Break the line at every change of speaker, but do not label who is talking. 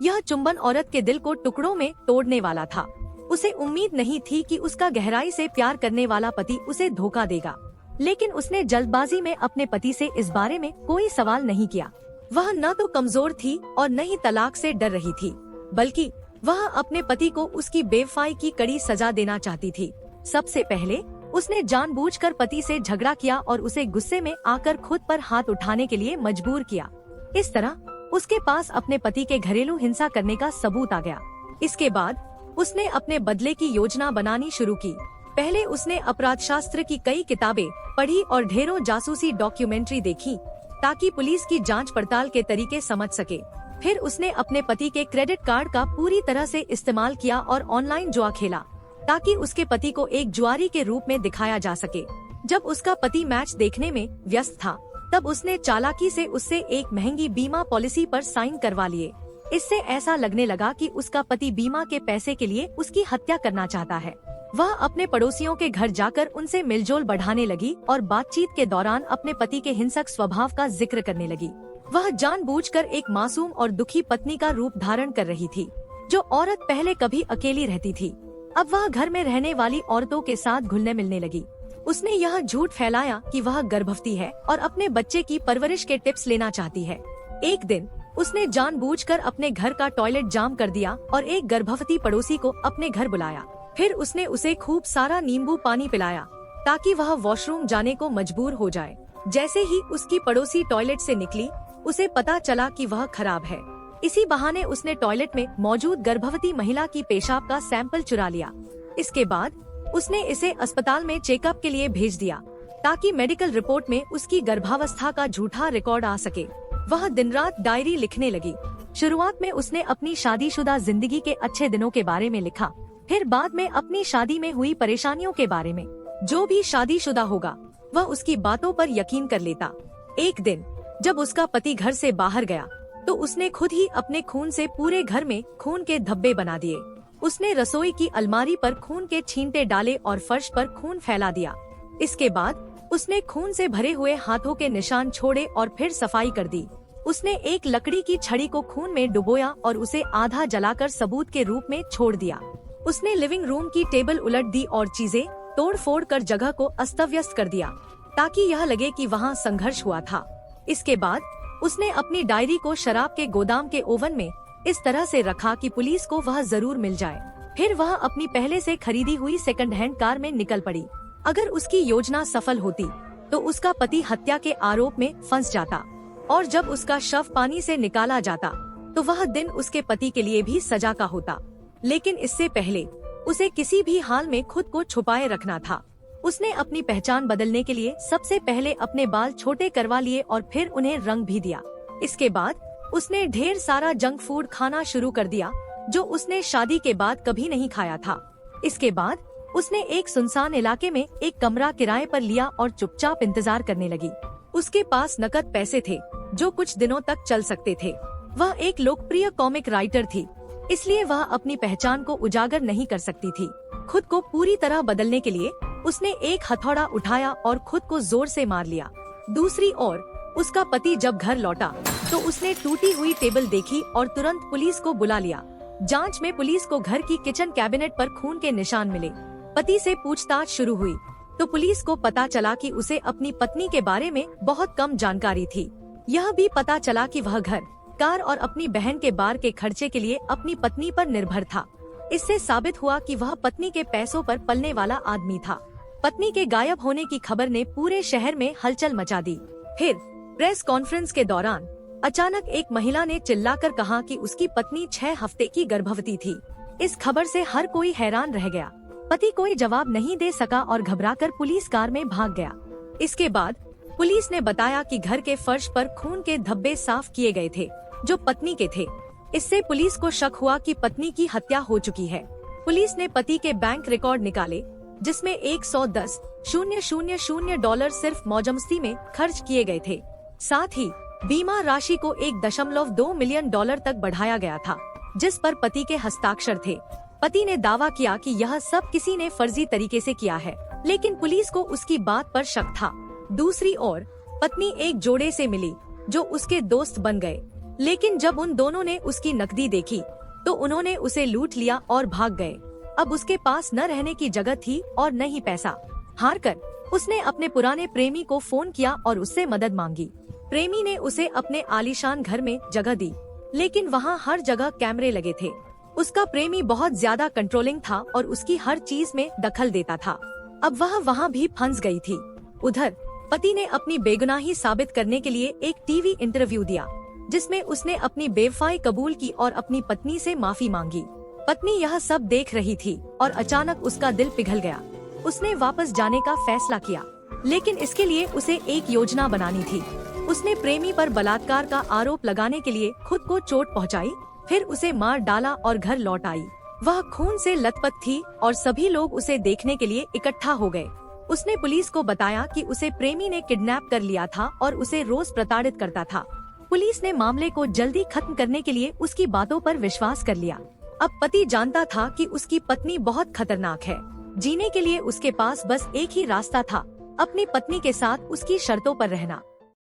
यह चुंबन औरत के दिल को टुकड़ों में तोड़ने वाला था। उसे उम्मीद नहीं थी कि उसका गहराई से प्यार करने वाला पति उसे धोखा देगा, लेकिन उसने जल्दबाजी में अपने पति से इस बारे में कोई सवाल नहीं किया। वह न तो कमजोर थी और न ही तलाक से डर रही थी, बल्कि वह अपने पति को उसकी बेवफाई की कड़ी सजा देना चाहती थी। सबसे पहले उसने जानबूझकर पति से झगड़ा किया और उसे गुस्से में आकर खुद पर हाथ उठाने के लिए मजबूर किया। इस तरह उसके पास अपने पति के घरेलू हिंसा करने का सबूत आ गया। इसके बाद उसने अपने बदले की योजना बनानी शुरू की। पहले उसने अपराध शास्त्र की कई किताबें पढ़ी और ढेरों जासूसी डॉक्यूमेंट्री देखी ताकि पुलिस की जांच पड़ताल के तरीके समझ सके। फिर उसने अपने पति के क्रेडिट कार्ड का पूरी तरह से इस्तेमाल किया और ऑनलाइन जुआ खेला ताकि उसके पति को एक जुआरी के रूप में दिखाया जा सके। जब उसका पति मैच देखने में व्यस्त था, तब उसने चालाकी से उससे एक महंगी बीमा पॉलिसी पर साइन करवा लिए। इससे ऐसा लगने लगा कि उसका पति बीमा के पैसे के लिए उसकी हत्या करना चाहता है। वह अपने पड़ोसियों के घर जाकर उनसे मिलजोल बढ़ाने लगी और बातचीत के दौरान अपने पति के हिंसक स्वभाव का जिक्र करने लगी। वह जानबूझकर एक मासूम और दुखी पत्नी का रूप धारण कर रही थी, जो औरत पहले कभी अकेली रहती थी। अब वह घर में रहने वाली औरतों के साथ घुलने मिलने लगी। उसने यह झूठ फैलाया कि वह गर्भवती है और अपने बच्चे की परवरिश के टिप्स लेना चाहती है। एक दिन उसने जानबूझकर अपने घर का टॉयलेट जाम कर दिया और एक गर्भवती पड़ोसी को अपने घर बुलाया। फिर उसने उसे खूब सारा नींबू पानी पिलाया ताकि वह वॉशरूम जाने को मजबूर हो जाए। जैसे ही उसकी पड़ोसी टॉयलेट से निकली, उसे पता चला कि वह खराब है। इसी बहाने उसने टॉयलेट में मौजूद गर्भवती महिला की पेशाब का सैंपल चुरा लिया। इसके बाद उसने इसे अस्पताल में चेकअप के लिए भेज दिया ताकि मेडिकल रिपोर्ट में उसकी गर्भावस्था का झूठा रिकॉर्ड आ सके। वह दिन रात डायरी लिखने लगी। शुरुआत में उसने अपनी शादीशुदा जिंदगी के अच्छे दिनों के बारे में लिखा, फिर बाद में अपनी शादी में हुई परेशानियों के बारे में। जो भी शादीशुदा होगा वह उसकी बातों पर यकीन कर लेता। एक दिन जब उसका पति घर से बाहर गया, तो उसने खुद ही अपने खून से पूरे घर में खून के धब्बे बना दिए। उसने रसोई की अलमारी पर खून के छींटे डाले और फर्श पर खून फैला दिया। इसके बाद उसने खून से भरे हुए हाथों के निशान छोड़े और फिर सफाई कर दी। उसने एक लकड़ी की छड़ी को खून में डुबोया और उसे आधा जलाकर सबूत के रूप में छोड़ दिया। उसने लिविंग रूम की टेबल उलट दी और चीजें तोड़ फोड़ कर जगह को अस्त-व्यस्त कर दिया ताकि यह लगे कि वहाँ संघर्ष हुआ था। इसके बाद उसने अपनी डायरी को शराब के गोदाम के ओवन में इस तरह से रखा कि पुलिस को वह जरूर मिल जाए। फिर वह अपनी पहले से खरीदी हुई सेकंड हैंड कार में निकल पड़ी। अगर उसकी योजना सफल होती तो उसका पति हत्या के आरोप में फंस जाता और जब उसका शव पानी से निकाला जाता तो वह दिन उसके पति के लिए भी सजा का होता। लेकिन इससे पहले उसे किसी भी हाल में खुद को छुपाए रखना था। उसने अपनी पहचान बदलने के लिए सबसे पहले अपने बाल छोटे करवा लिए और फिर उन्हें रंग भी दिया। इसके बाद उसने ढेर सारा जंक फूड खाना शुरू कर दिया जो उसने शादी के बाद कभी नहीं खाया था। इसके बाद उसने एक सुनसान इलाके में एक कमरा किराए पर लिया और चुपचाप इंतजार करने लगी। उसके पास नकद पैसे थे जो कुछ दिनों तक चल सकते थे। वह एक लोकप्रिय कॉमिक राइटर थी, इसलिए वह अपनी पहचान को उजागर नहीं कर सकती थी। खुद को पूरी तरह बदलने के लिए उसने एक हथौड़ा उठाया और खुद को जोर से मार लिया। दूसरी ओर उसका पति जब घर लौटा तो उसने टूटी हुई टेबल देखी और तुरंत पुलिस को बुला लिया। जांच में पुलिस को घर की किचन कैबिनेट पर खून के निशान मिले। पति से पूछताछ शुरू हुई तो पुलिस को पता चला कि उसे अपनी पत्नी के बारे में बहुत कम जानकारी थी। यह भी पता चला कि वह घर, कार और अपनी बहन के बार के खर्चे के लिए अपनी पत्नी पर निर्भर था। इससे साबित हुआ कि वह पत्नी के पैसों पर पलने वाला आदमी था। पत्नी के गायब होने की खबर ने पूरे शहर में हलचल मचा दी। फिर प्रेस कॉन्फ्रेंस के दौरान अचानक एक महिला ने चिल्लाकर कहा कि उसकी पत्नी 6 हफ्ते की गर्भवती थी। इस खबर से हर कोई हैरान रह गया। पति कोई जवाब नहीं दे सका और घबराकर पुलिस कार में भाग गया। इसके बाद पुलिस ने बताया कि घर के फर्श पर खून के धब्बे साफ किए गए थे जो पत्नी के थे। इससे पुलिस को शक हुआ कि पत्नी की हत्या हो चुकी है। पुलिस ने पति के बैंक रिकॉर्ड निकाले जिसमें $110,000 सिर्फ मौजमस्ती में खर्च किए गए थे। साथ ही बीमा राशि को $1.2 मिलियन तक बढ़ाया गया था जिस पर पति के हस्ताक्षर थे। पति ने दावा किया कि यह सब किसी ने फर्जी तरीके से किया है, लेकिन पुलिस को उसकी बात पर शक था। दूसरी ओर पत्नी एक जोड़े से मिली जो उसके दोस्त बन गए। लेकिन जब उन दोनों ने उसकी नकदी देखी तो उन्होंने उसे लूट लिया और भाग गए। अब उसके पास न रहने की जगह थी और न ही पैसा। हारकर उसने अपने पुराने प्रेमी को फोन किया और उससे मदद मांगी। प्रेमी ने उसे अपने आलीशान घर में जगह दी, लेकिन वहाँ हर जगह कैमरे लगे थे। उसका प्रेमी बहुत ज्यादा कंट्रोलिंग था और उसकी हर चीज में दखल देता था। अब वह वहाँ भी फंस गई थी। उधर पति ने अपनी बेगुनाही साबित करने के लिए एक टीवी इंटरव्यू दिया, जिसमें उसने अपनी बेवफाई कबूल की और अपनी पत्नी से माफी मांगी। पत्नी यह सब देख रही थी और अचानक उसका दिल पिघल गया। उसने वापस जाने का फैसला किया, लेकिन इसके लिए उसे एक योजना बनानी थी। उसने प्रेमी पर बलात्कार का आरोप लगाने के लिए खुद को चोट पहुंचाई, फिर उसे मार डाला और घर लौट आई। वह खून से लथपथ थी और सभी लोग उसे देखने के लिए इकट्ठा हो गए। उसने पुलिस को बताया कि उसे प्रेमी ने किडनैप कर लिया था और उसे रोज प्रताड़ित करता था। पुलिस ने मामले को जल्दी खत्म करने के लिए उसकी बातों पर विश्वास कर लिया। अब पति जानता था कि उसकी पत्नी बहुत खतरनाक है। जीने के लिए उसके पास बस एक ही रास्ता था, अपनी पत्नी के साथ उसकी शर्तों पर रहना।